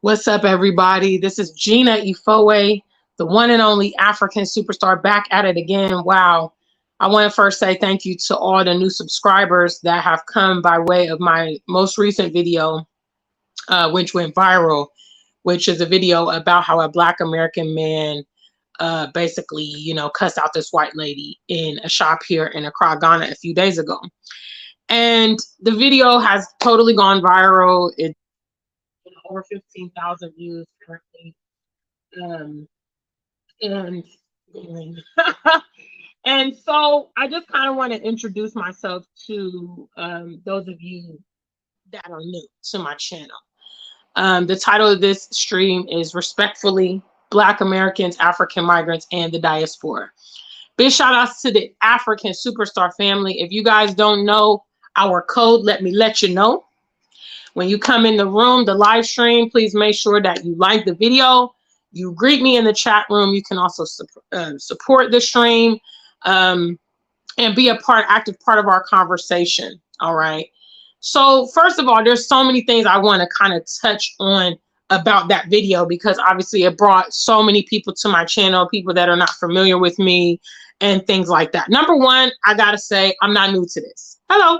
What's up, everybody? This is Gina Ifoe, the one and only African superstar, back at it again. Wow. I want to first say thank you to all the new subscribers that have come by way of my most recent video, which went viral, which is a video about how a Black American man basically, cussed out this white lady in a shop here in Accra, Ghana a few days ago. And the video has totally gone viral. It's over 15,000 views currently. And and so I just kind of want to introduce myself to those of you that are new to my channel. The title of this stream is Respectfully Black Americans, African Migrants, and the Diaspora. Big shout outs to the African Superstar family. If you guys don't know our code, let me let you know. When you come in the room, the live stream, please make sure that you like the video. You greet me in the chat room. You can also support the stream and be a active part of our conversation. All right. So first of all, there's so many things I want to kind of touch on about that video, because obviously it brought so many people to my channel, people that are not familiar with me and things like that. Number one, I got to say, I'm not new to this. Hello.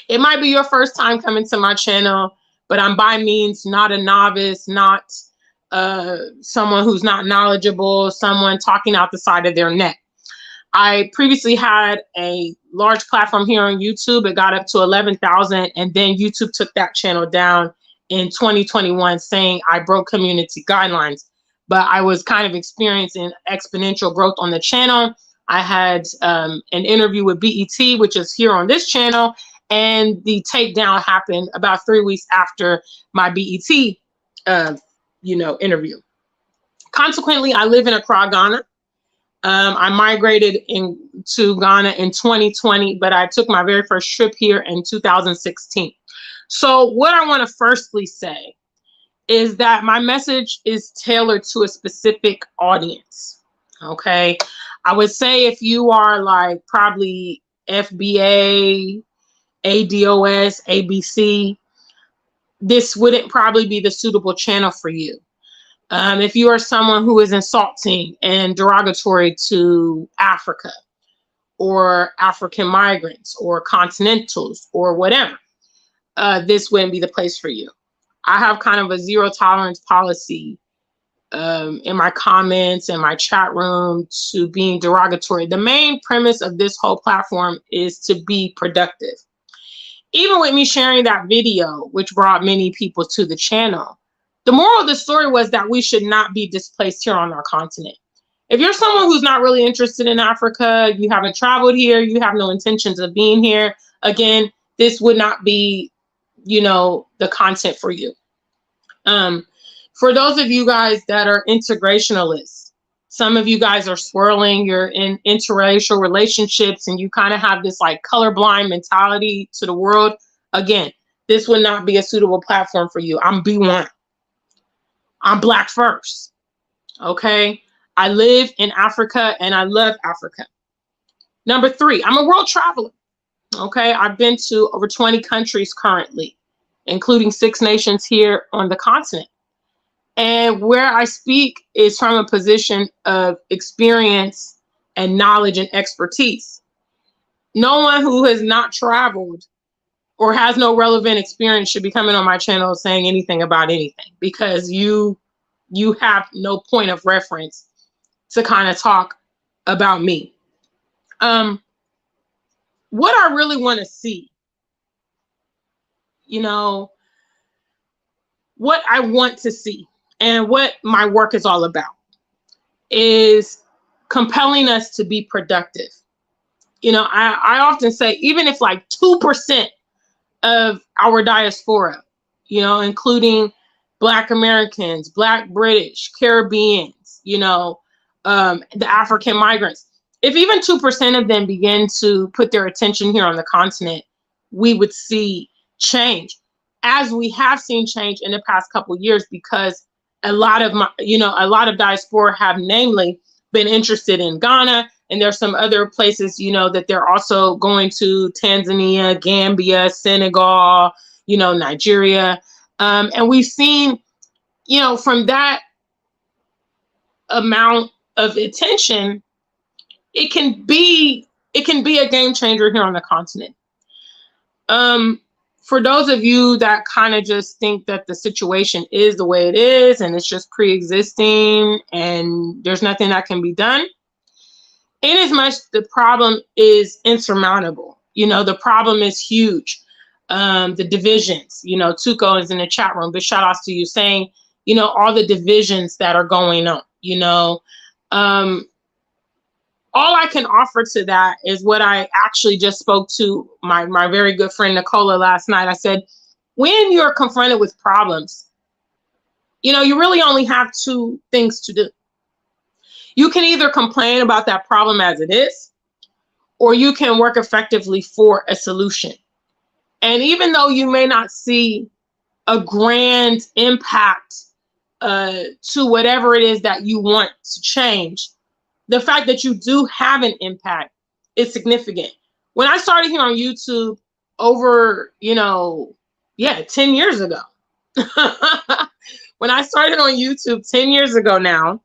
It might be your first time coming to my channel, but I'm by means not a novice, not someone who's not knowledgeable, someone talking out the side of their neck. I previously had a large platform here on YouTube. It got up to 11,000, and then YouTube took that channel down in 2021, saying I broke community guidelines. But I was kind of experiencing exponential growth on the channel. I had an interview with BET, which is here on this channel, and the takedown happened about 3 weeks after my BET, interview. Consequently, I live in Accra, Ghana. I migrated into Ghana in 2020, but I took my very first trip here in 2016. So what I want to firstly say is that my message is tailored to a specific audience. Okay. I would say if you are like probably FBA, ADOS, ABC, this wouldn't probably be the suitable channel for you. If you are someone who is insulting and derogatory to Africa or African migrants or continentals or whatever, this wouldn't be the place for you. I have kind of a zero tolerance policy in my comments and my chat room to being derogatory. The main premise of this whole platform is to be productive. Even with me sharing that video, which brought many people to the channel, the moral of the story was that we should not be displaced here on our continent. If you're someone who's not really interested in Africa, you haven't traveled here, you have no intentions of being here, again, this would not be, the content for you. For those of you guys that are integrationalists, some of you guys are swirling, you're in interracial relationships, and you kind of have this like colorblind mentality to the world. Again, this would not be a suitable platform for you. I'm B1. I'm Black first. Okay. I live in Africa and I love Africa. Number three, I'm a world traveler. Okay. I've been to over 20 countries currently, including 6 nations here on the continent. And where I speak is from a position of experience and knowledge and expertise. No one who has not traveled or has no relevant experience should be coming on my channel saying anything about anything, because you have no point of reference to kind of talk about me. What I really want to see, what I want to see, and what my work is all about, is compelling us to be productive. I often say, even if like 2% of our diaspora, including Black Americans, Black British, Caribbeans, the African migrants, if even 2% of them begin to put their attention here on the continent, we would see change, as we have seen change in the past couple of years, because a lot of diaspora have namely been interested in Ghana, and there's some other places, that they're also going to: Tanzania, Gambia, Senegal, Nigeria. And we've seen, you know, from that amount of attention, it can be a game changer here on the continent. For those of you that kind of just think that the situation is the way it is and it's just pre-existing and there's nothing that can be done, inasmuch the problem is insurmountable. You know, the problem is huge. The divisions, you know, Tuco is in the chat room, but shout outs to you saying, you know, all the divisions that are going on, you know, all I can offer to that is what I actually just spoke to my very good friend Nicola last night. I said, when you're confronted with problems, you know, you really only have two things to do. You can either complain about that problem as it is, or you can work effectively for a solution. And even though you may not see a grand impact to whatever it is that you want to change, the fact that you do have an impact is significant. When I started here on YouTube over, you know, 10 years ago, when I started on YouTube 10 years ago now,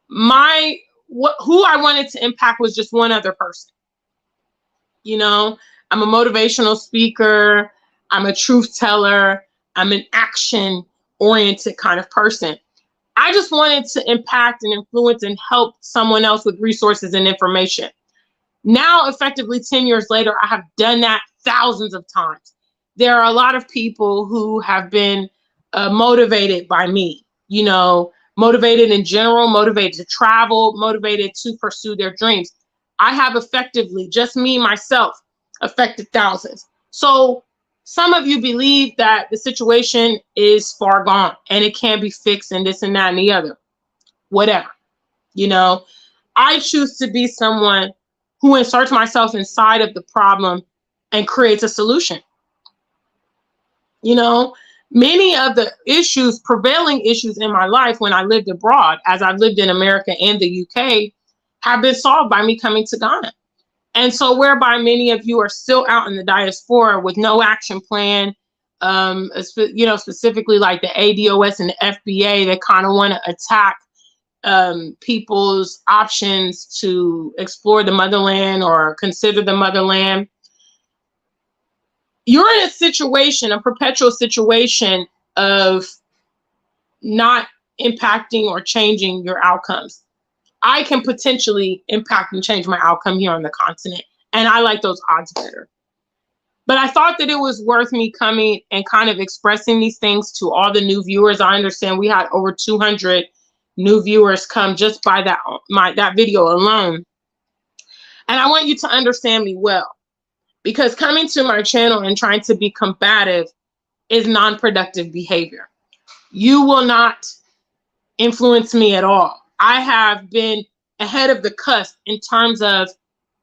who I wanted to impact was just one other person. You know, I'm a motivational speaker. I'm a truth teller. I'm an action-oriented kind of person. I just wanted to impact and influence and help someone else with resources and information. Now, effectively 10 years later, I have done that thousands of times. There are a lot of people who have been motivated by me, you know, motivated in general, motivated to travel, motivated to pursue their dreams. I have effectively, just me, myself, affected thousands. So some of you believe that the situation is far gone and it can't be fixed and this and that and the other. Whatever. You know, I choose to be someone who inserts myself inside of the problem and creates a solution. You know, many of the issues, prevailing issues in my life when I lived abroad, as I've lived in America and the UK, have been solved by me coming to Ghana. And so whereby many of you are still out in the diaspora with no action plan, you know, specifically like the ADOS and the FBA, they kind of want to attack people's options to explore the motherland or consider the motherland. You're in a situation, a perpetual situation of not impacting or changing your outcomes. I can potentially impact and change my outcome here on the continent, and I like those odds better. But I thought that it was worth me coming and kind of expressing these things to all the new viewers. I understand we had over 200 new viewers come just by that video alone. And I want you to understand me well, because coming to my channel and trying to be combative is non-productive behavior. You will not influence me at all. I have been ahead of the cusp in terms of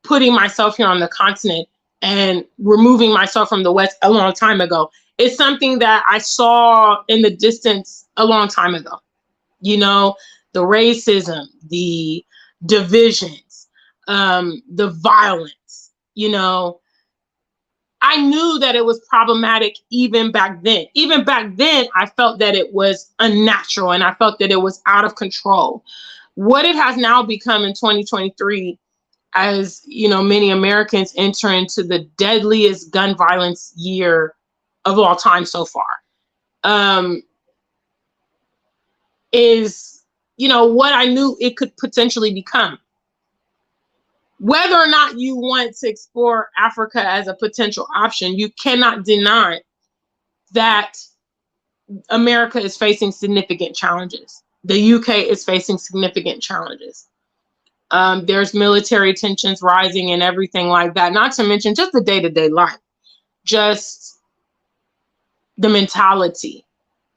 putting myself here on the continent and removing myself from the West a long time ago. It's something that I saw in the distance a long time ago. You know, the racism, the divisions, the violence, you know, I knew that it was problematic even back then. Even back then, I felt that it was unnatural and I felt that it was out of control. What it has now become in 2023, as you know, many Americans enter into the deadliest gun violence year of all time so far, is, you know, what I knew it could potentially become. Whether or not you want to explore Africa as a potential option, you cannot deny that America is facing significant challenges. The UK is facing significant challenges. There's military tensions rising and everything like that, not to mention just the day-to-day life, just the mentality,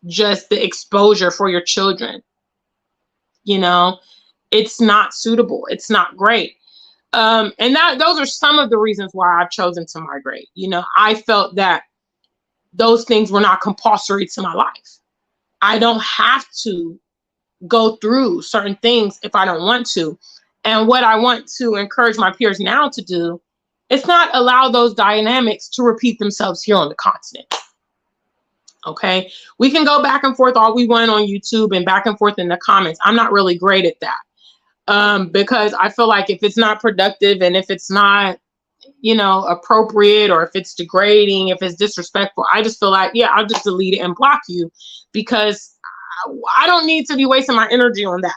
just the exposure for your children. You know, it's not suitable. It's not great. And those are some of the reasons why I've chosen to migrate. You know, I felt that those things were not compulsory to my life. I don't have to go through certain things if I don't want to. And what I want to encourage my peers now to do is not allow those dynamics to repeat themselves here on the continent. Okay, we can go back and forth all we want on YouTube and back and forth in the comments. I'm not really great at that because I feel like if it's not productive and if it's not, you know, appropriate, or if it's degrading, if it's disrespectful, I just feel like, yeah, I'll just delete it and block you, because I don't need to be wasting my energy on that.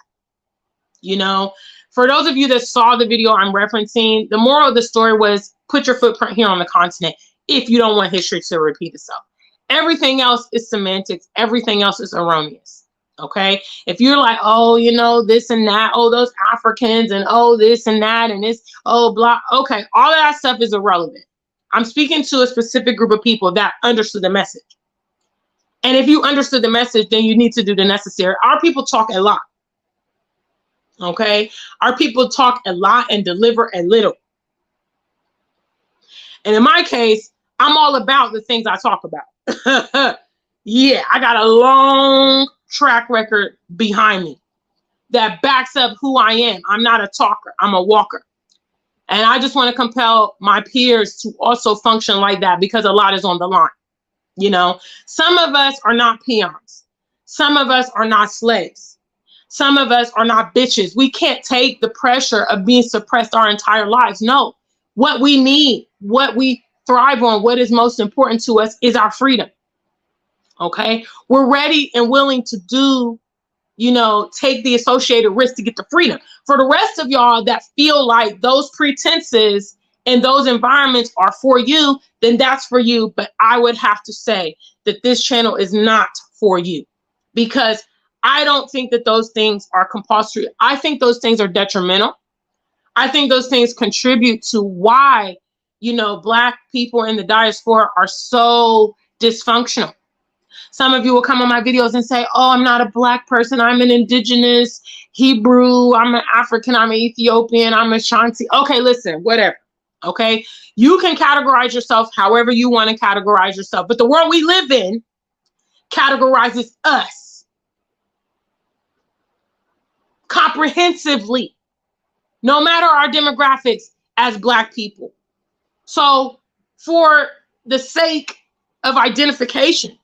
You know, for those of you that saw the video I'm referencing, the moral of the story was put your footprint here on the continent if you don't want history to repeat itself. Everything else is semantics. Everything else is erroneous. Okay. If you're like, oh, you know, this and that, oh, those Africans, and oh, this and that, and this, oh, blah. Okay. All of that stuff is irrelevant. I'm speaking to a specific group of people that understood the message. And if you understood the message, then you need to do the necessary. Our people talk a lot. Okay. Our people talk a lot and deliver a little. And in my case, I'm all about the things I talk about. Yeah, I got a long track record behind me that backs up who I am. I'm not a talker, I'm a walker. And I just want to compel my peers to also function like that, because a lot is on the line. You know, some of us are not peons. Some of us are not slaves. Some of us are not bitches. We can't take the pressure of being suppressed our entire lives. No, what we need, what we thrive on, what is most important to us is our freedom. Okay, we're ready and willing to do, you know, take the associated risk to get the freedom. For the rest of y'all that feel like those pretenses and those environments are for you, then that's for you. But I would have to say that this channel is not for you, because I don't think that those things are compulsory. I think those things are detrimental. I think those things contribute to why, you know, Black people in the diaspora are so dysfunctional. Some of you will come on my videos and say, oh, I'm not a Black person. I'm an indigenous Hebrew. I'm an African. I'm an Ethiopian. I'm a Shanti. Okay, listen, whatever. Okay, you can categorize yourself however you want to categorize yourself. But the world we live in categorizes us comprehensively, no matter our demographics, as Black people. So for the sake of identification,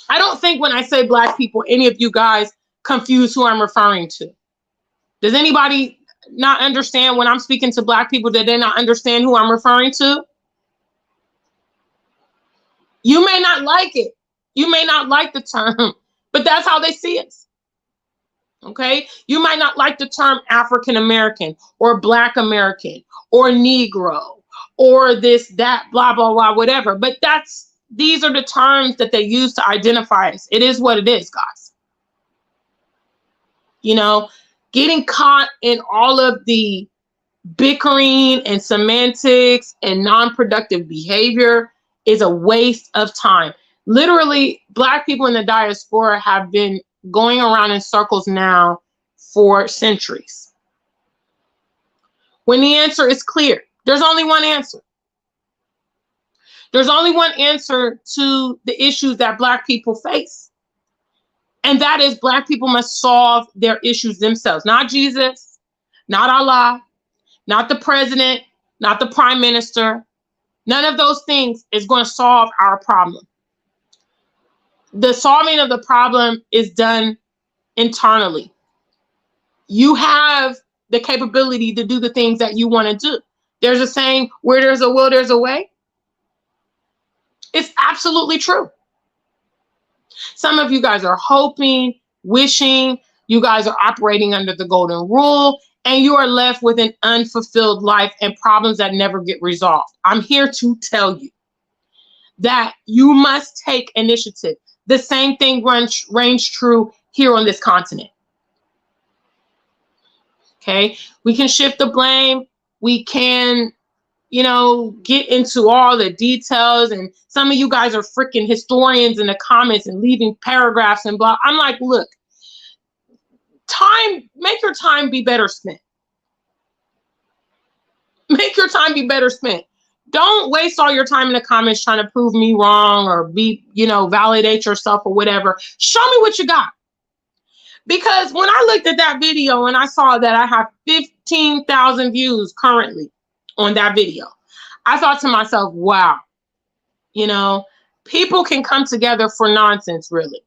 I don't think when I say Black people, any of you guys confuse who I'm referring to. Does anybody not understand when I'm speaking to Black people, that they not understand who I'm referring to? You may not like it. You may not like the term, but that's how they see us. Okay? You might not like the term African American or Black American or Negro or this, that, blah, blah, blah, whatever. But these are the terms that they use to identify us. It is what it is, guys. You know, getting caught in all of the bickering and semantics and non-productive behavior is a waste of time. Literally, Black people in the diaspora have been going around in circles now for centuries. When the answer is clear, there's only one answer. There's only one answer to the issues that Black people face. And that is, Black people must solve their issues themselves. Not Jesus, not Allah, not the president, not the prime minister. None of those things is going to solve our problem. The solving of the problem is done internally. You have the capability to do the things that you want to do. There's a saying, where there's a will, there's a way. It's absolutely true. Some of you guys are hoping, wishing, you guys are operating under the golden rule, and you are left with an unfulfilled life and problems that never get resolved. I'm here to tell you that you must take initiative. The same thing reigns true here on this continent. Okay, we can shift the blame. We can, you know, get into all the details, and some of you guys are freaking historians in the comments and leaving paragraphs and blah. I'm like, look, make your time be better spent. Make your time be better spent. Don't waste all your time in the comments trying to prove me wrong or validate yourself or whatever. Show me what you got. Because when I looked at that video and I saw that I have 15,000 views currently on that video, I thought to myself, wow, People can come together for nonsense, really.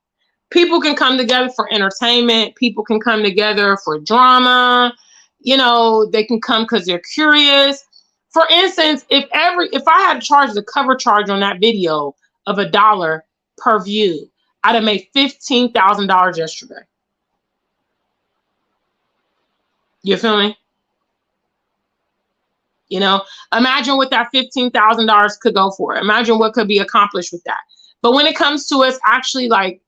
People can come together for entertainment. People can come together for drama. You know, they can come because they're curious. For instance, if I had to charge the cover charge on that video of $1 per view, I'd have made $15,000 yesterday. You feel me? You know, imagine what that $15,000 could go for. Imagine what could be accomplished with that. But when it comes to us actually like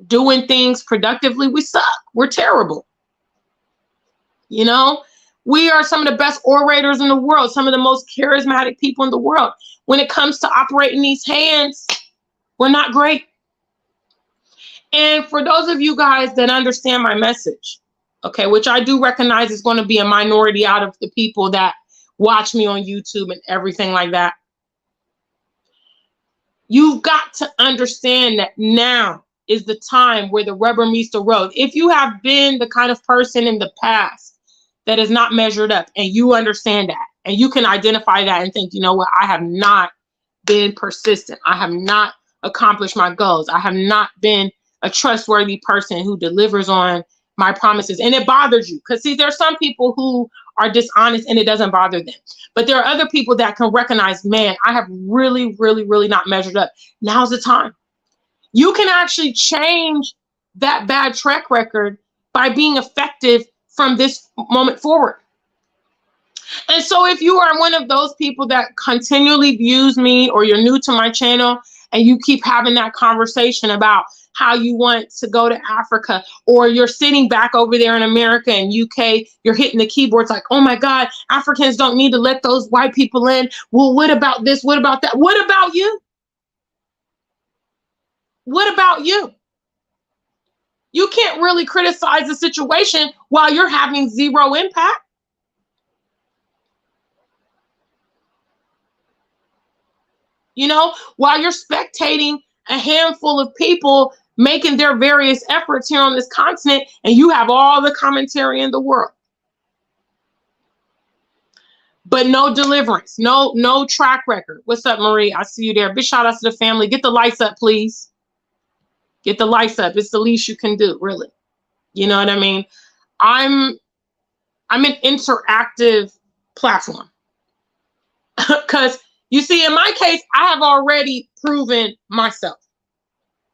doing things productively, we suck. We're terrible. You know, we are some of the best orators in the world, some of the most charismatic people in the world. When it comes to operating these hands, we're not great. And for those of you guys that understand my message, okay, which I do recognize is going to be a minority out of the people that watch me on YouTube and everything like that, you've got to understand that now is the time where the rubber meets the road. If you have been the kind of person in the past that has not measured up, and you understand that, and you can identify that and think, you know what, I have not been persistent. I have not accomplished my goals. I have not been a trustworthy person who delivers on my promises. And it bothers you. Because see, there's some people who are dishonest and it doesn't bother them. But there are other people that can recognize, man, I have really, really, really not measured up. Now's the time. You can actually change that bad track record by being effective from this moment forward. And so if you are one of those people that continually views me, or you're new to my channel and you keep having that conversation about how you want to go to Africa, or you're sitting back over there in America and UK, you're hitting the keyboards like, oh my God, Africans don't need to let those white people in. Well, what about this? What about that? What about you? What about you? You can't really criticize the situation while you're having zero impact. You know, while you're spectating a handful of people making their various efforts here on this continent, and you have all the commentary in the world, but no deliverance, no track record. What's up, Marie? I see you there. Big shout out to the family. Get the lights up, please. Get the lights up. It's the least you can do, really. You know what I mean? I'm an interactive platform. Because you see, in my case, I have already proven myself.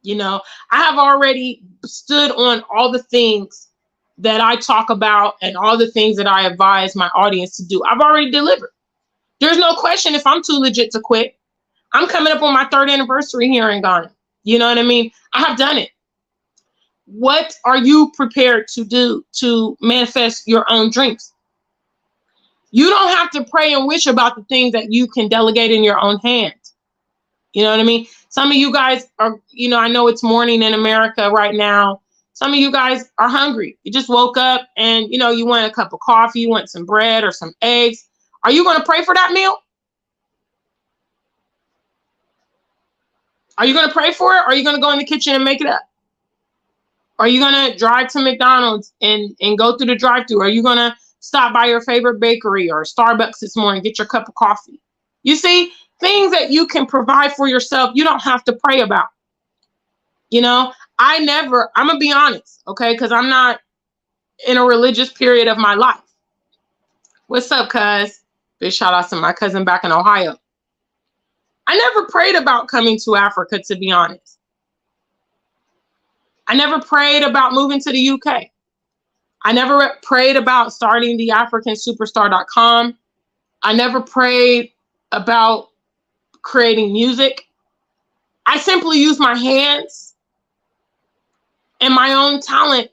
You know, I have already stood on all the things that I talk about and all the things that I advise my audience to do. I've already delivered. There's no question if I'm too legit to quit. I'm coming up on my 3rd anniversary here in Ghana. You know what I mean? I have done it. What are you prepared to do to manifest your own dreams? You don't have to pray and wish about the things that you can delegate in your own hands. You know what I mean? Some of you guys are, you know, I know it's morning in America right now. Some of you guys are hungry. You just woke up and, you know, you want a cup of coffee, you want some bread or some eggs. Are you going to pray for that meal? Are you going to pray for it? Or are you going to go in the kitchen and make it up? Are you going to drive to McDonald's and go through the drive-thru? Are you going to stop by your favorite bakery or Starbucks this morning, get your cup of coffee? You see, things that you can provide for yourself, you don't have to pray about. You know, I'm going to be honest, okay? Because I'm not in a religious period of my life. What's up, cuz? Big shout out to my cousin back in Ohio. I never prayed about coming to Africa, to be honest. I never prayed about moving to the UK. I never prayed about starting the Afrikansuperstar.com. I never prayed about creating music. I simply use my hands and my own talent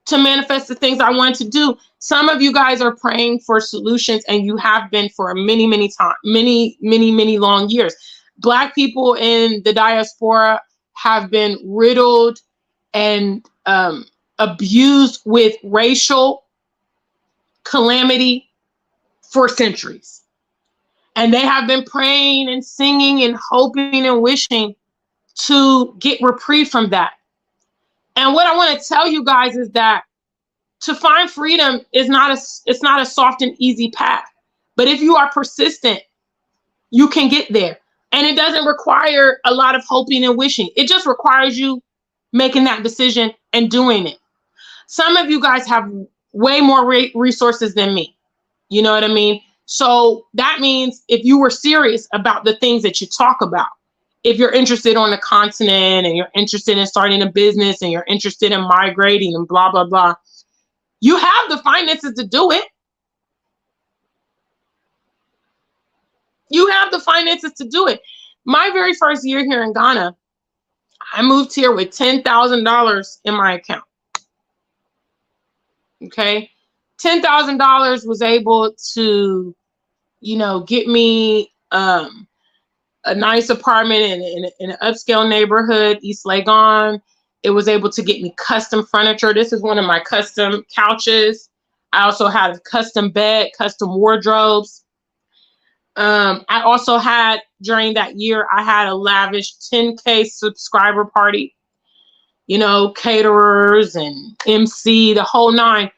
to manifest the things I want to do. Some of you guys are praying for solutions, and you have been for many long years. Black people in the diaspora have been riddled and abused with racial calamity for centuries. And they have been praying and singing and hoping and wishing to get reprieve from that. And what I want to tell you guys is that to find freedom is it's not a soft and easy path. But if you are persistent, you can get there. And it doesn't require a lot of hoping and wishing. It just requires you making that decision and doing it. Some of you guys have way more resources than me. You know what I mean? So that means if you were serious about the things that you talk about, if you're interested on the continent and you're interested in starting a business and you're interested in migrating and blah, blah, blah, you have the finances to do it. You have the finances to do it. My very first year here in Ghana, I moved here with $10,000 in my account. Okay. $10,000 was able to, you know, get me a nice apartment in an upscale neighborhood, East Legon. It was able to get me custom furniture. This is one of my custom couches. I also had a custom bed, custom wardrobes. I also had, during that year, I had a lavish 10K subscriber party, you know, caterers and MC, the whole nine.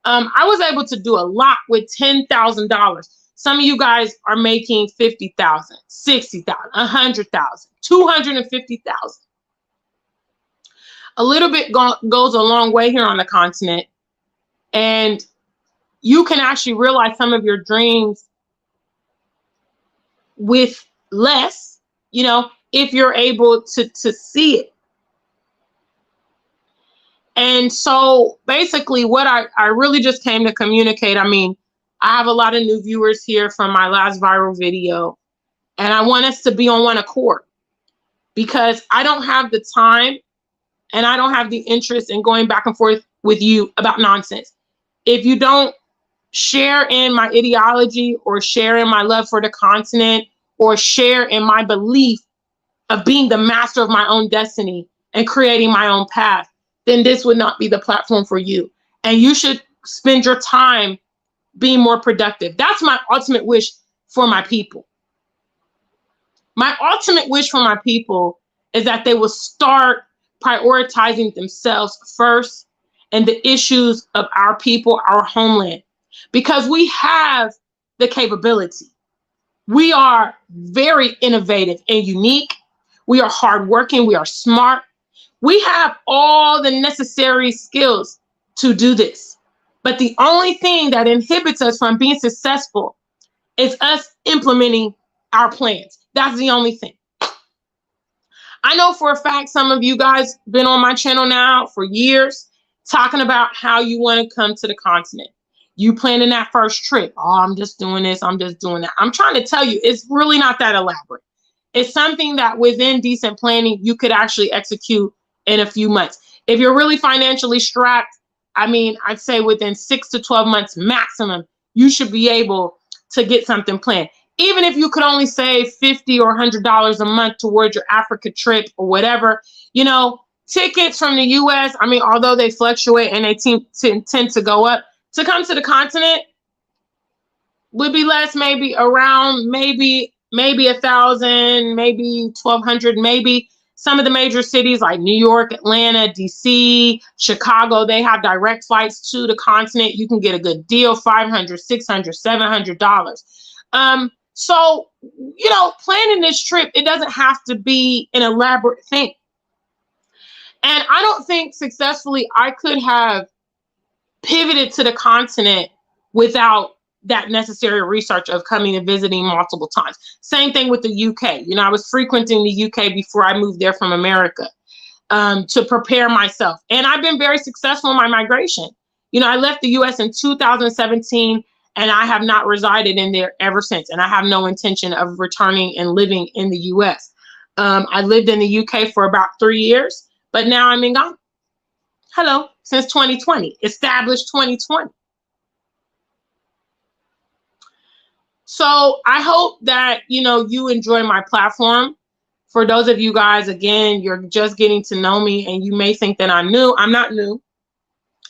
I was able to do a lot with $10,000. Some of you guys are making 50,000, 60,000, 100,000, 250,000. A little bit goes a long way here on the continent, and you can actually realize some of your dreams with less, you know, if you're able to see it. And so basically what I really just came to communicate, I mean, I have a lot of new viewers here from my last viral video, and I want us to be on one accord, because I don't have the time and I don't have the interest in going back and forth with you about nonsense. If you don't share in my ideology or share in my love for the continent or share in my belief of being the master of my own destiny and creating my own path, then this would not be the platform for you. And you should spend your time being more productive. That's my ultimate wish for my people. My ultimate wish for my people is that they will start prioritizing themselves first and the issues of our people, our homeland, because we have the capability. We are very innovative and unique. We are hardworking. We are smart. We have all the necessary skills to do this. But the only thing that inhibits us from being successful is us implementing our plans. That's the only thing. I know for a fact some of you guys been on my channel now for years talking about how you want to come to the continent. You planning that first trip. Oh, I'm just doing this. I'm just doing that. I'm trying to tell you, it's really not that elaborate. It's something that within decent planning, you could actually execute in a few months. If you're really financially strapped, I mean, I'd say within 6 to 12 months maximum, you should be able to get something planned. Even if you could only save $50 or $100 a month towards your Africa trip or whatever, you know, tickets from the US, I mean, although they fluctuate and they tend to go up, to come to the continent would be less, maybe around maybe 1,000, maybe 1,200, maybe. Some of the major cities like New York, Atlanta, DC, Chicago, they have direct flights to the continent. You can get a good deal, $500, $600, $700. So, you know, planning this trip, it doesn't have to be an elaborate thing. And I don't think successfully I could have pivoted to the continent without that necessary research of coming and visiting multiple times. Same thing with the UK. You know, I was frequenting the UK before I moved there from America to prepare myself. And I've been very successful in my migration. You know, I left the US in 2017 and I have not resided in there ever since. And I have no intention of returning and living in the US. I lived in the UK for about 3 years, but now I'm in Ghana. Hello, since 2020, established 2020. So I hope that, you know, you enjoy my platform. For those of you guys, again, you're just getting to know me and you may think that I'm new. I'm not new.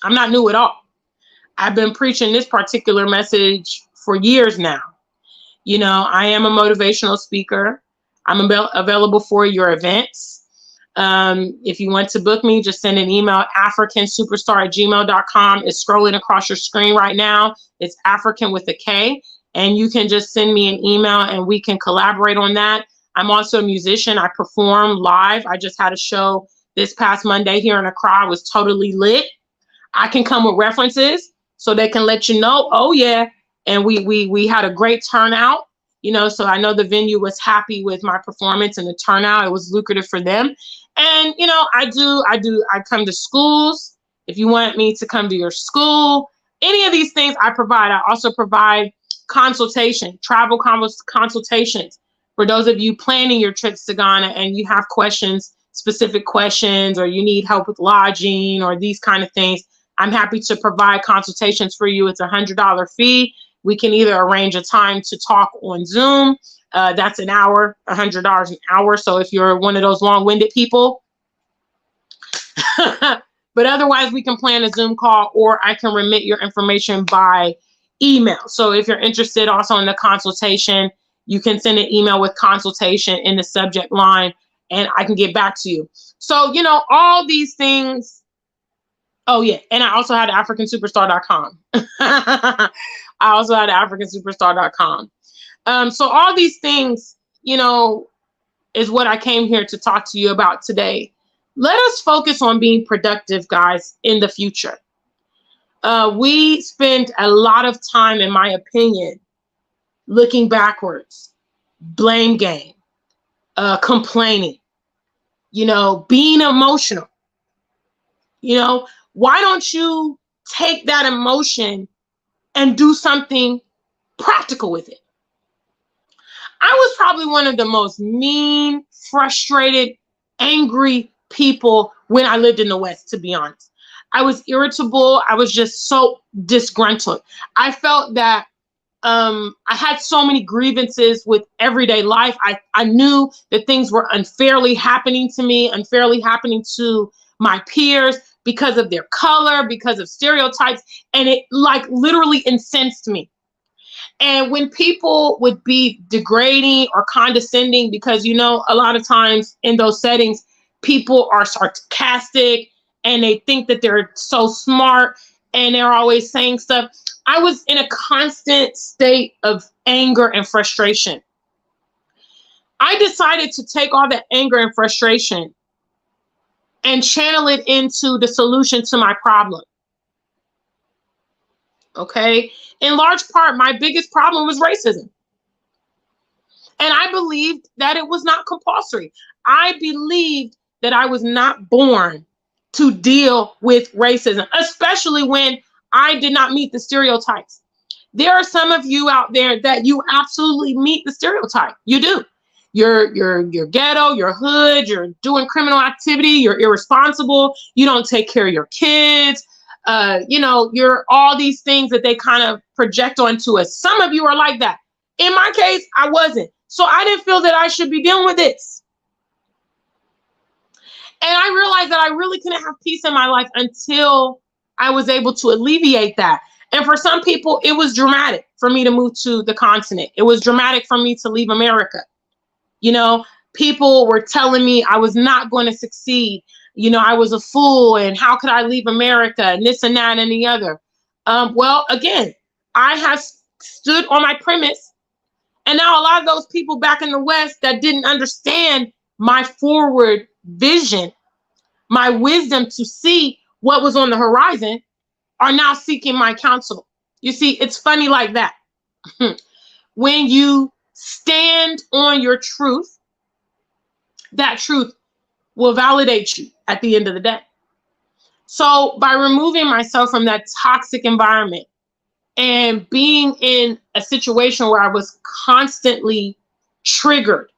I'm not new at all. I've been preaching this particular message for years now. You know, I am a motivational speaker. I'm available for your events. If you want to book me, just send an email, afrikansuperstar@gmail.com. It's scrolling across your screen right now. It's African with a K. And you can just send me an email and we can collaborate on that. I'm also a musician. I perform live. I just had a show this past Monday here in Accra. I was totally lit. I can come with references so they can let you know, oh yeah. And we had a great turnout, you know, so I know the venue was happy with my performance and the turnout. It was lucrative for them. And, you know, I come to schools. If you want me to come to your school, any of these things I provide. I also provide consultation, travel consultations for those of you planning your trips to Ghana and you have questions, specific questions, or you need help with lodging or these kind of things. I'm happy to provide consultations for you. It's a $100 fee. We can either arrange a time to talk on Zoom. That's an hour, $100 an hour. So if you're one of those long-winded people, but otherwise we can plan a Zoom call, or I can remit your information by email. So if you're interested also in the consultation, you can send an email with consultation in the subject line and I can get back to you. So, you know, all these things. Oh yeah, and I also had AfrikanSuperstar.com. I also had AfrikanSuperstar.com. So all these things, you know, is what I came here to talk to you about today. Let us focus on being productive, guys, in the future. We spend a lot of time, in my opinion, looking backwards, blame game, complaining, you know, being emotional. You know, why don't you take that emotion and do something practical with it? I was probably one of the most mean, frustrated, angry people when I lived in the West, to be honest. I was irritable. I was just so disgruntled. I felt that I had so many grievances with everyday life. I knew that things were unfairly happening to me, unfairly happening to my peers because of their color, because of stereotypes, and it like literally incensed me. And when people would be degrading or condescending, because, you know, a lot of times in those settings, people are sarcastic and they think that they're so smart and they're always saying stuff. I was in a constant state of anger and frustration. I decided to take all that anger and frustration and channel it into the solution to my problem. Okay? In large part, my biggest problem was racism. And I believed that it was not compulsory. I believed that I was not born to deal with racism, especially when I did not meet the stereotypes. There are some of you out there that you absolutely meet the stereotype. You do. You're ghetto, you're hood, you're doing criminal activity, you're irresponsible, you don't take care of your kids. You know, you're all these things that they kind of project onto us. Some of you are like that. In my case, I wasn't. So I didn't feel that I should be dealing with this. And I realized that I really couldn't have peace in my life until I was able to alleviate that. And for some people, it was dramatic for me to move to the continent. It was dramatic for me to leave America. You know, people were telling me I was not going to succeed. You know, I was a fool and how could I leave America and this and that and the other. Well, again, I have stood on my premise. And now a lot of those people back in the West that didn't understand my forward vision, my wisdom to see what was on the horizon, are now seeking my counsel. You see, it's funny like that. When you stand on your truth, that truth will validate you at the end of the day. So by removing myself from that toxic environment and being in a situation where I was constantly triggered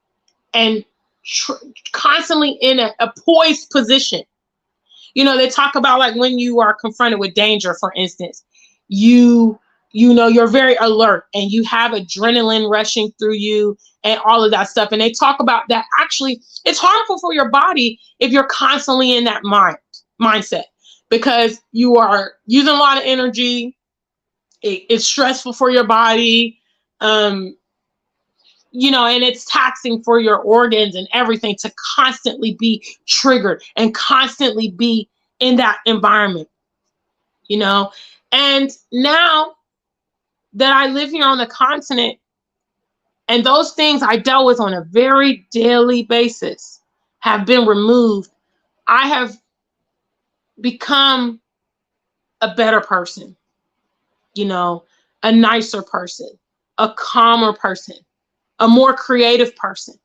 and constantly in a poised position. You know, they talk about like when you are confronted with danger, for instance, you know, you're very alert and you have adrenaline rushing through you and all of that stuff. And they talk about that actually it's harmful for your body if you're constantly in that mindset, because you are using a lot of energy. It's stressful for your body, you know, and it's taxing for your organs and everything to constantly be triggered and constantly be in that environment, you know. And now that I live here on the continent, And those things I dealt with on a very daily basis have been removed. I have become a better person, you know, a nicer person, a calmer person, a more creative person.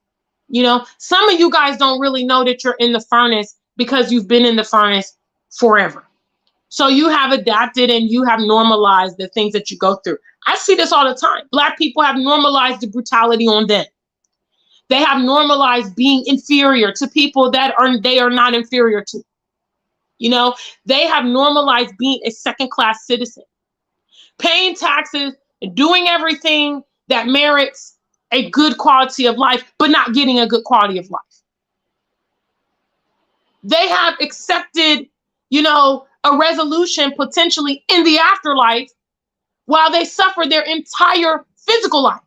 You know, some of you guys don't really know that you're in the furnace because you've been in the furnace forever. So you have adapted and you have normalized the things that you go through. I see this all the time. Black people have normalized the brutality on them. They have normalized being inferior to people that they are not inferior to. You know, they have normalized being a second-class citizen, paying taxes, doing everything that merits a good quality of life, but not getting a good quality of life. They have accepted, you know, a resolution potentially in the afterlife while they suffer their entire physical life.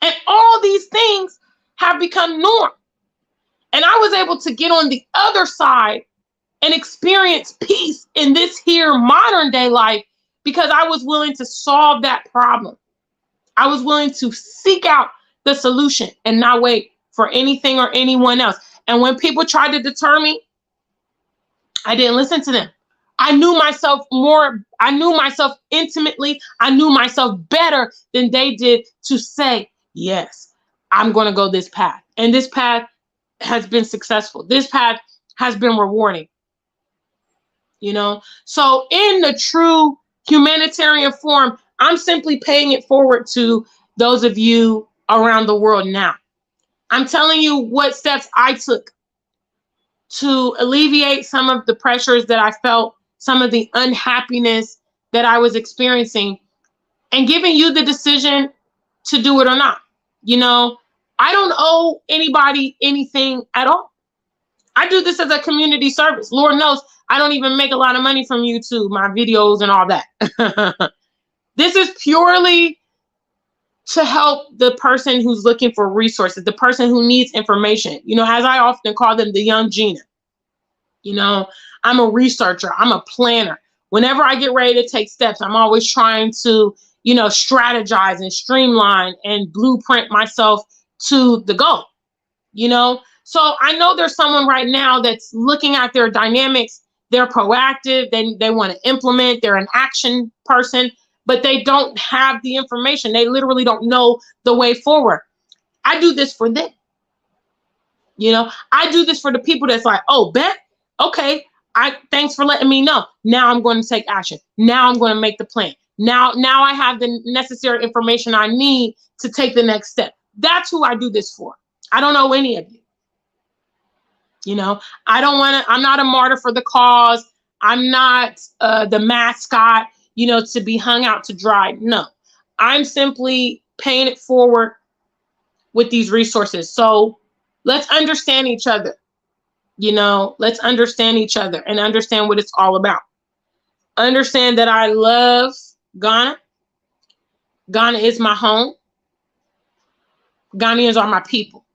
And all these things have become norm. And I was able to get on the other side and experience peace in this here modern day life because I was willing to solve that problem. I was willing to seek out the solution and not wait for anything or anyone else. And when people tried to deter me, I didn't listen to them. I knew myself more. I knew myself intimately. I knew myself better than they did to say, yes, I'm going to go this path. And this path has been successful. This path has been rewarding. You know, so in the true humanitarian form, I'm simply paying it forward to those of you around the world now. I'm telling you what steps I took to alleviate some of the pressures that I felt, some of the unhappiness that I was experiencing, and giving you the decision to do it or not. You know, I don't owe anybody anything at all. I do this as a community service. Lord knows I don't even make a lot of money from YouTube, my videos and all that. This is purely to help the person who's looking for resources, the person who needs information. You know, as I often call them, the young Gina. You know, I'm a researcher. I'm a planner. Whenever I get ready to take steps, I'm always trying to, you know, strategize and streamline and blueprint myself to the goal, you know? So I know there's someone right now that's looking at their dynamics. They're proactive. They want to implement. They're an action person, but they don't have the information. They literally don't know the way forward. I do this for them. You know, I do this for the people that's like, oh, bet. Okay. Thanks for letting me know. Now I'm going to take action. Now I'm going to make the plan. Now I have the necessary information I need to take the next step. That's who I do this for. I don't know any of you. You know, I'm not a martyr for the cause. I'm not the mascot, you know, to be hung out to dry. No, I'm simply paying it forward with these resources. So let's understand each other. You know, let's understand each other and understand what it's all about. Understand that I love Ghana. Ghana is my home. Ghanaians are my people.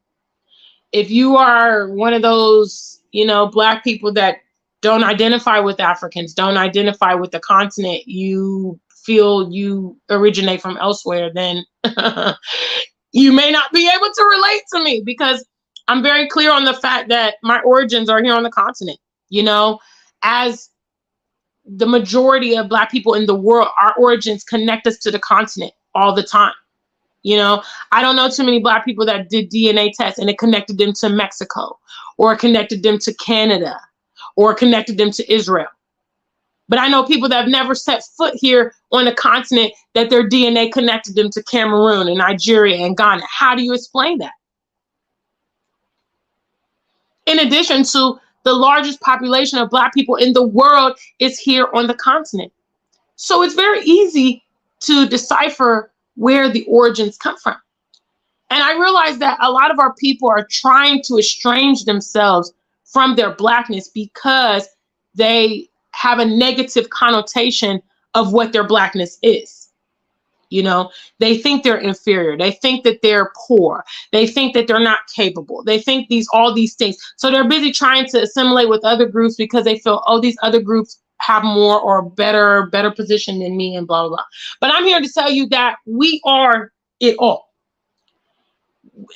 If you are one of those, you know, Black people that don't identify with Africans, don't identify with the continent, you feel you originate from elsewhere, then you may not be able to relate to me, because I'm very clear on the fact that my origins are here on the continent. You know, as the majority of Black people in the world, our origins connect us to the continent all the time. You know, I don't know too many Black people that did DNA tests and it connected them to Mexico, or connected them to Canada, or connected them to Israel. But I know people that have never set foot here on the continent that their DNA connected them to Cameroon and Nigeria and Ghana. How do you explain that? In addition to the largest population of Black people in the world is here on the continent. So it's very easy to decipher where the origins come from. And I realize that a lot of our people are trying to estrange themselves from their Blackness because they have a negative connotation of what their Blackness is. You know, they think they're inferior. They think that they're poor. They think that they're not capable. They think all these things. So they're busy trying to assimilate with other groups because they feel, oh, these other groups have more or better position than me and blah, blah, blah. But I'm here to tell you that we are it all.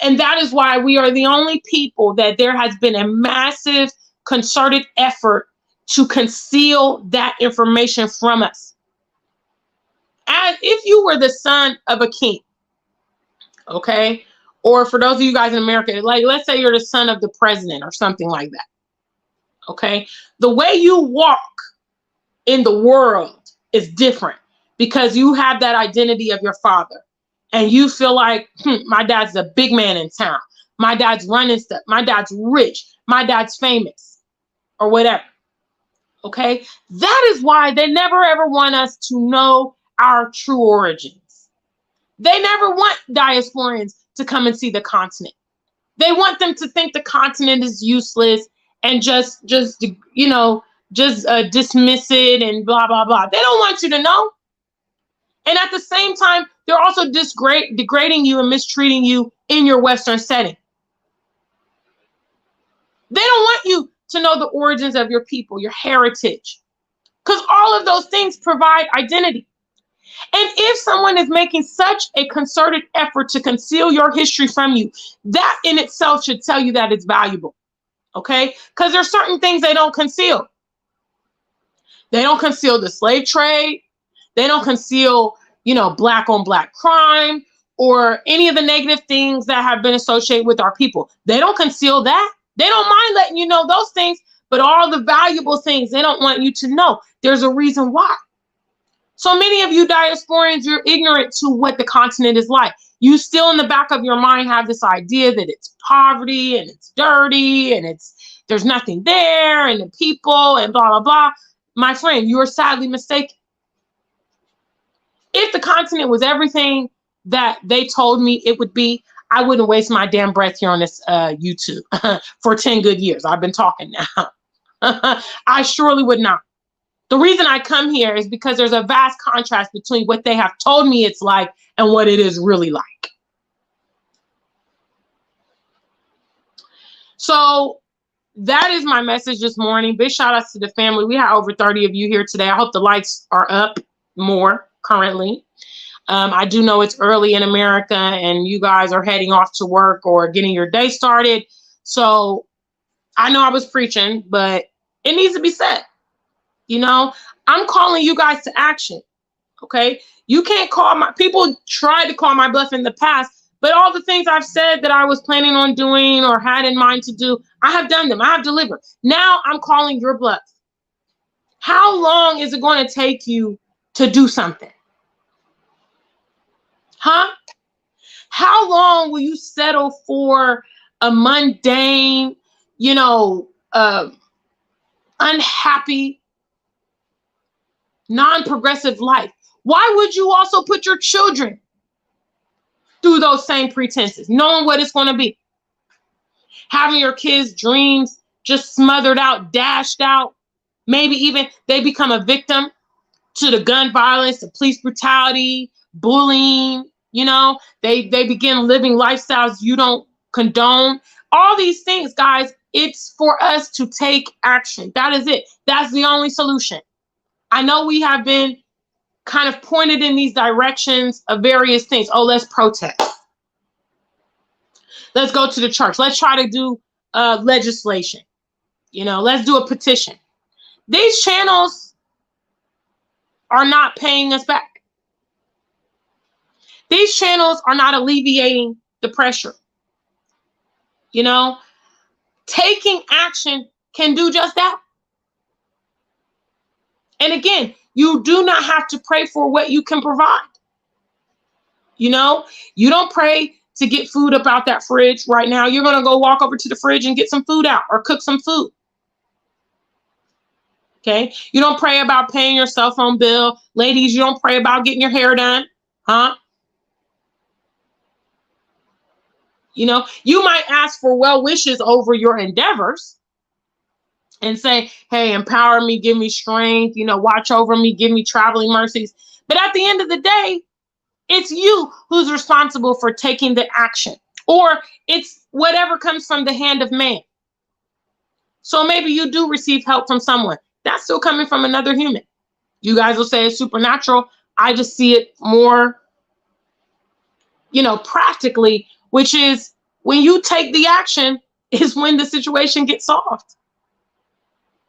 And that is why we are the only people that there has been a massive concerted effort to conceal that information from us. As if you were the son of a king, okay? Or for those of you guys in America, like let's say you're the son of the president or something like that, okay? The way you walk in the world is different because you have that identity of your father. And you feel like, my dad's the big man in town. My dad's running stuff. My dad's rich. My dad's famous or whatever. Okay? That is why they never ever want us to know our true origins. They never want diasporians to come and see the continent. They want them to think the continent is useless and just dismiss it and blah, blah, blah. They don't want you to know. And at the same time, they're also degrading you and mistreating you in your Western setting. They don't want you to know the origins of your people, your heritage, because all of those things provide identity. And if someone is making such a concerted effort to conceal your history from you, that in itself should tell you that it's valuable, okay? Because there's certain things they don't conceal. They don't conceal the slave trade. They don't conceal, black on black crime or any of the negative things that have been associated with our people. They don't conceal that. They don't mind letting you know those things, but all the valuable things they don't want you to know. There's a reason why. So many of you diasporians, you're ignorant to what the continent is like. You still in the back of your mind have this idea that it's poverty and it's dirty and there's nothing there and the people and blah, blah, blah. My friend, you are sadly mistaken. If the continent was everything that they told me it would be, I wouldn't waste my damn breath here on this YouTube for 10 good years. I've been talking now. I surely would not. The reason I come here is because there's a vast contrast between what they have told me it's like and what it is really like. So that is my message this morning. Big shout outs to the family. We have over 30 of you here today. I hope the likes are up more currently. I do know it's early in America and you guys are heading off to work or getting your day started. So I know I was preaching, but it needs to be said. I'm calling you guys to action. Okay. You can't people tried to call my bluff in the past, but all the things I've said that I was planning on doing or had in mind to do, I have done them. I have delivered. Now I'm calling your bluff. How long is it going to take you to do something? Huh? How long will you settle for a mundane, unhappy, non-progressive life? Why would you also put your children through those same pretenses, knowing what it's going to be? Having your kids' dreams just smothered out, dashed out. Maybe even they become a victim to the gun violence, the police brutality, bullying. They begin living lifestyles you don't condone. All these things, guys, it's for us to take action. That is it. That's the only solution. I know we have been kind of pointed in these directions of various things. Oh, let's protest. Let's go to the church. Let's try to do legislation. Let's do a petition. These channels are not paying us back. These channels are not alleviating the pressure. Taking action can do just that. And again, you do not have to pray for what you can provide. You don't pray to get food up out that fridge right now. You're going to go walk over to the fridge and get some food out or cook some food. Okay. You don't pray about paying your cell phone bill. Ladies, you don't pray about getting your hair done. Huh? You might ask for well wishes over your endeavors and say, hey, empower me, give me strength, watch over me, give me traveling mercies. But at the end of the day, it's you who's responsible for taking the action, or it's whatever comes from the hand of man. So maybe you do receive help from someone. that's still coming from another human. You guys will say it's supernatural. I just see it more, you know, practically, which is when you take the action is when the situation gets solved.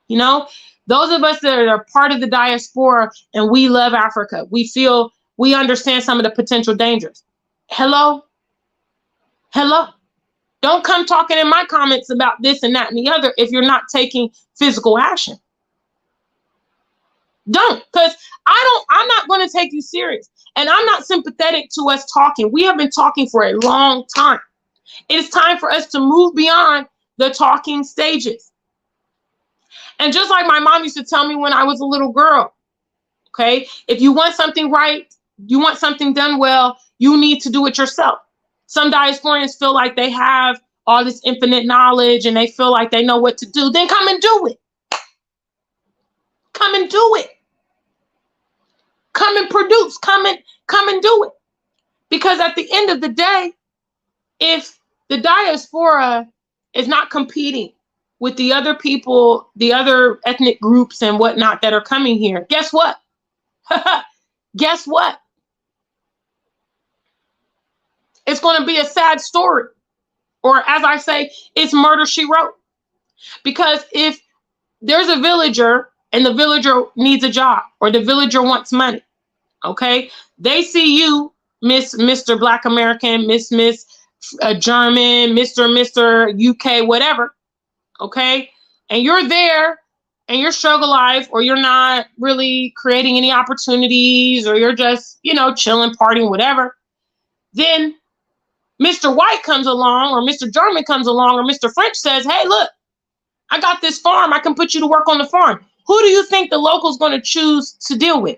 You know, those of us that are part of the diaspora and we love Africa, we feel we understand some of the potential dangers. Hello? Hello? Don't come talking in my comments about this and that and the other if you're not taking physical action. Don't, because I'm not going to take you serious. And I'm not sympathetic to us talking. We have been talking for a long time. It is time for us to move beyond the talking stages. And just like my mom used to tell me when I was a little girl, okay, if you want something right, you want something done well, you need to do it yourself. Some diasporians feel like they have all this infinite knowledge and they feel like they know what to do. Then come and do it. Come and do it. Come and produce. Come and do it. Because at the end of the day, if the diaspora is not competing with the other people, the other ethnic groups and whatnot that are coming here, guess what? Guess what? It's going to be a sad story. Or as I say, it's murder she wrote. Because if there's a villager and the villager needs a job or the villager wants money, okay, they see you, Mr. Black American, Miss German, Mr. UK, whatever, okay, and you're there and you're struggle life, or you're not really creating any opportunities, or you're just, you know, chilling, partying, whatever, then Mr. White comes along, or Mr. German comes along, or Mr. French says, hey, look, I got this farm. I can put you to work on the farm. Who do you think the local's going to choose to deal with?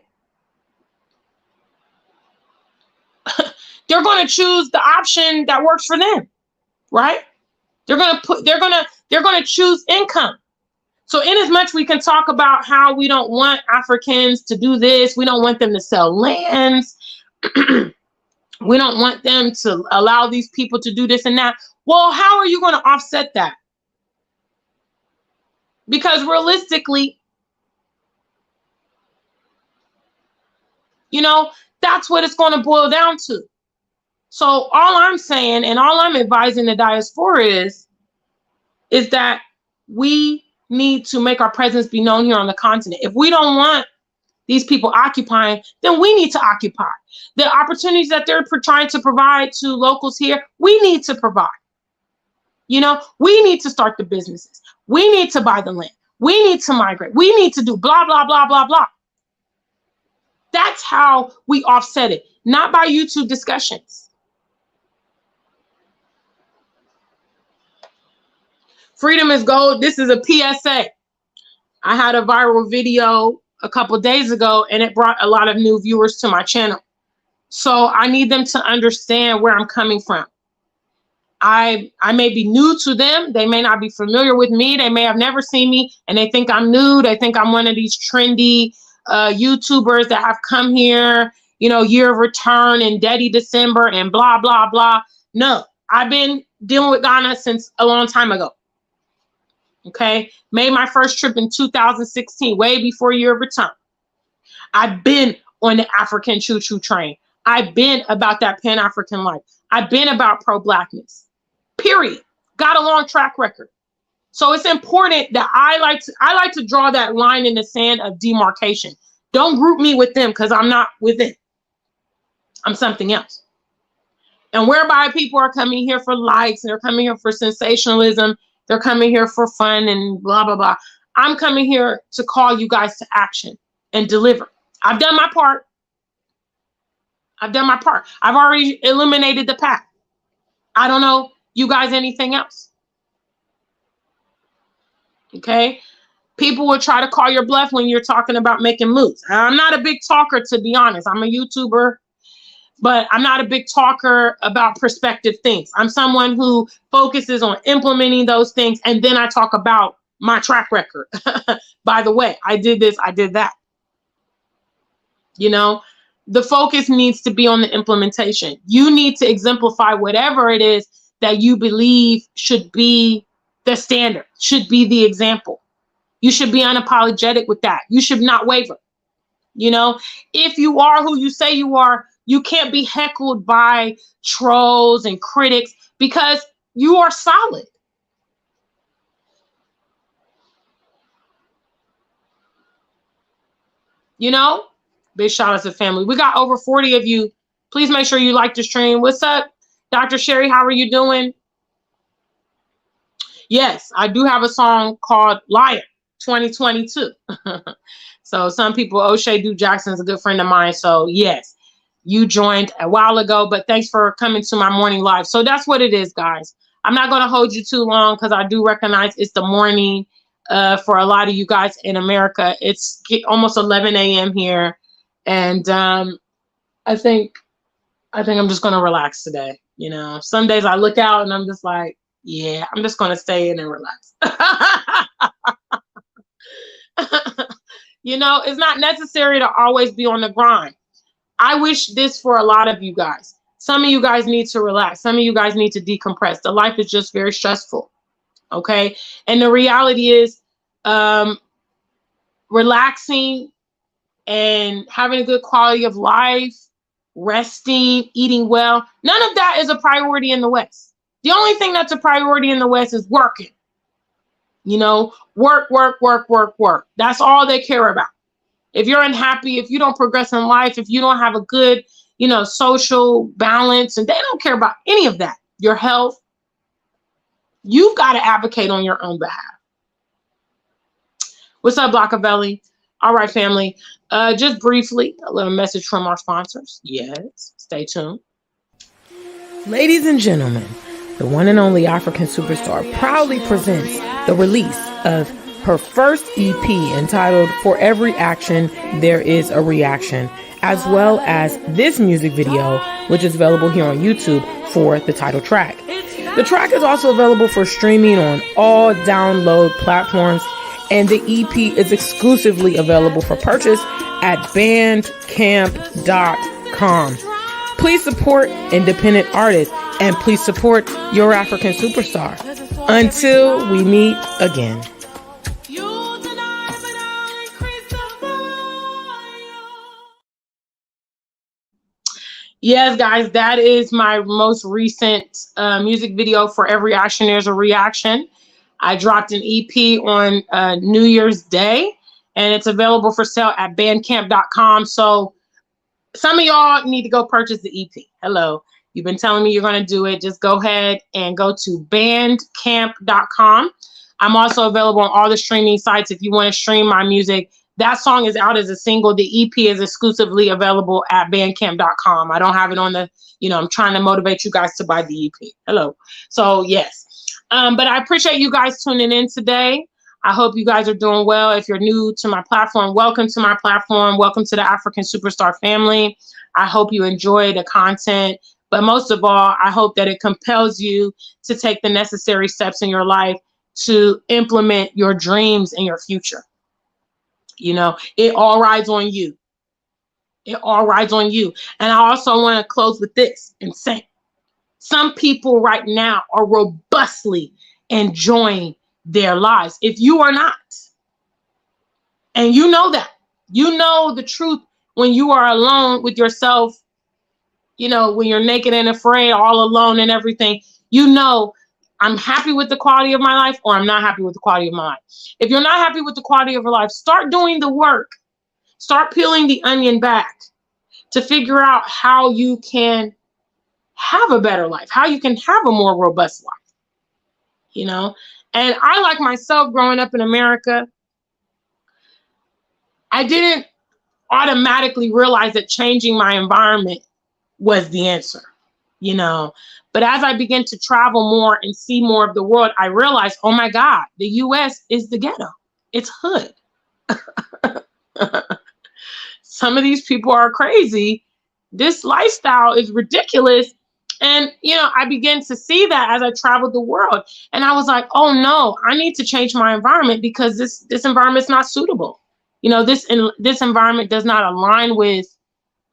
They're going to choose the option that works for them, right? They're going to choose income. So in as much we can talk about how we don't want Africans to do this, we don't want them to sell lands, we don't want them to allow these people to do this and that. Well, how are you going to offset that? Because realistically, you know, that's what it's going to boil down to. So all I'm saying and all I'm advising the diaspora is that we need to make our presence be known here on the continent. If we don't want these people occupying, then we need to occupy. The opportunities that they're trying to provide to locals here, we need to provide. You know, we need to start the businesses. We need to buy the land. We need to migrate. We need to do blah, blah, blah, blah, blah. That's how we offset it, not by YouTube discussions. Freedom is gold. This is a PSA. I had a viral video a couple days ago and it brought a lot of new viewers to my channel. So I need them to understand where I'm coming from. I may be new to them. They may not be familiar with me. They may have never seen me and they think I'm new. They think I'm one of these trendy YouTubers that have come here, you know, year of return and Daddy December and blah, blah, blah. No, I've been dealing with Ghana since a long time ago. Okay, made my first trip in 2016, way before year of return. I've been on the African choo-choo train. I've been about that Pan-African life. I've been about pro-blackness, period. Got a long track record. So it's important that I like to draw that line in the sand of demarcation. Don't group me with them because I'm not with it. I'm something else. And whereby people are coming here for likes and they're coming here for sensationalism, they're coming here for fun and blah, blah, blah. I'm coming here to call you guys to action and deliver. I've done my part. I've done my part. I've already eliminated the path. I don't know you guys anything else. Okay? People will try to call your bluff when you're talking about making moves. I'm not a big talker, to be honest. I'm a YouTuber, but I'm not a big talker about prospective things. I'm someone who focuses on implementing those things, and then I talk about my track record. By the way, I did this, I did that. You know, the focus needs to be on the implementation. You need to exemplify whatever it is that you believe should be the standard, should be the example. You should be unapologetic with that. You should not waver. You know, if you are who you say you are, you can't be heckled by trolls and critics because you are solid. You know, big shout out to family. We got over 40 of you. Please make sure you like the stream. What's up, Dr. Sherry? How are you doing? Yes, I do have a song called Liar 2022. So some people, O'Shea Du Jackson's a good friend of mine. So yes, you joined a while ago, but thanks for coming to my morning live. So that's what it is, guys. I'm not going to hold you too long because I do recognize it's the morning for a lot of you guys in America. It's almost 11 a.m. here. And I think I'm just going to relax today. You know, some days I look out and I'm just like, yeah, I'm just going to stay in and relax. You know, it's not necessary to always be on the grind. I wish this for a lot of you guys. Some of you guys need to relax. Some of you guys need to decompress. The life is just very stressful. Okay. And the reality is relaxing and having a good quality of life, resting, eating well. None of that is a priority in the West. The only thing that's a priority in the West is working. You know, work. That's all they care about. If you're unhappy, if you don't progress in life, if you don't have a good, you know, social balance, and they don't care about any of that, your health, you've got to advocate on your own behalf. What's up, Blockavelli? All right, family. Just briefly, a little message from our sponsors. Yes, stay tuned. Ladies and gentlemen, the one and only African Superstar proudly presents the release of her first EP entitled For Every Action, There Is a Reaction, as well as this music video, which is available here on YouTube for the title track. The track is also available for streaming on all download platforms, and the EP is exclusively available for purchase at bandcamp.com. Please support independent artists and please support your African Superstar. Until we meet again. Yes, guys, that is my most recent music video. For every action, there's a reaction. I dropped an EP on New Year's Day, and it's available for sale at bandcamp.com. So some of y'all need to go purchase the EP. Hello. You've been telling me you're going to do it. Just go ahead and go to bandcamp.com. I'm also available on all the streaming sites if you want to stream my music. That song is out as a single. The EP is exclusively available at bandcamp.com. I don't have it on the, you know, I'm trying to motivate you guys to buy the EP. Hello. So, yes. But I appreciate you guys tuning in today. I hope you guys are doing well. If you're new to my platform, welcome to my platform. Welcome to the African Superstar family. I hope you enjoy the content. But most of all, I hope that it compels you to take the necessary steps in your life to implement your dreams in your future. You know, it all rides on you. It all rides on you. And I also want to close with this and say, some people right now are robustly enjoying their lives. If you are not, and you know that, you know the truth when you are alone with yourself, you know, when you're naked and afraid, all alone and everything, you know, I'm happy with the quality of my life or I'm not happy with the quality of my life. If you're not happy with the quality of your life, start doing the work. Start peeling the onion back to figure out how you can have a better life, how you can have a more robust life, you know? And I, like myself, growing up in America, I didn't automatically realize that changing my environment was the answer, you know? But as I began to travel more and see more of the world, I realized, oh my God, the US is the ghetto. It's hood. Some of these people are crazy. This lifestyle is ridiculous. And, you know, I began to see that as I traveled the world. And I was like, oh no, I need to change my environment because this environment is not suitable. You know, this environment does not align with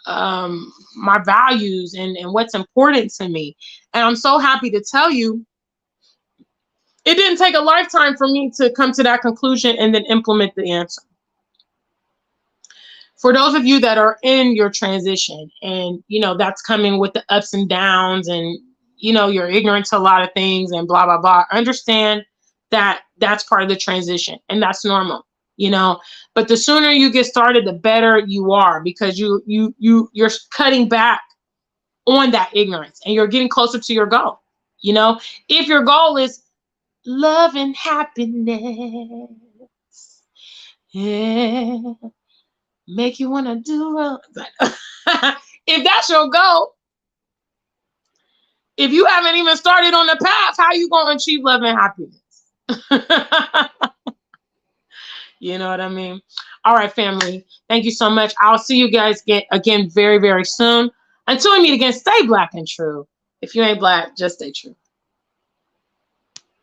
my values and what's important to me. And I'm so happy to tell you It didn't take a lifetime for me to come to that conclusion and then implement the answer. For those of you that are in your transition and, you know, that's coming with the ups and downs and, you know, you're ignorant to a lot of things and blah, blah, blah, understand that that's part of the transition and that's normal, you know, but the sooner you get started, the better you are, because you're cutting back on that ignorance and you're getting closer to your goal. You know, if your goal is love and happiness, yeah, make you want to do wrong. If that's your goal, if you haven't even started on the path, how are you going to achieve love and happiness? You know what I mean? All right, family. Thank you so much. I'll see you guys again very, very soon. Until we meet again, stay black and true. If you ain't black, just stay true.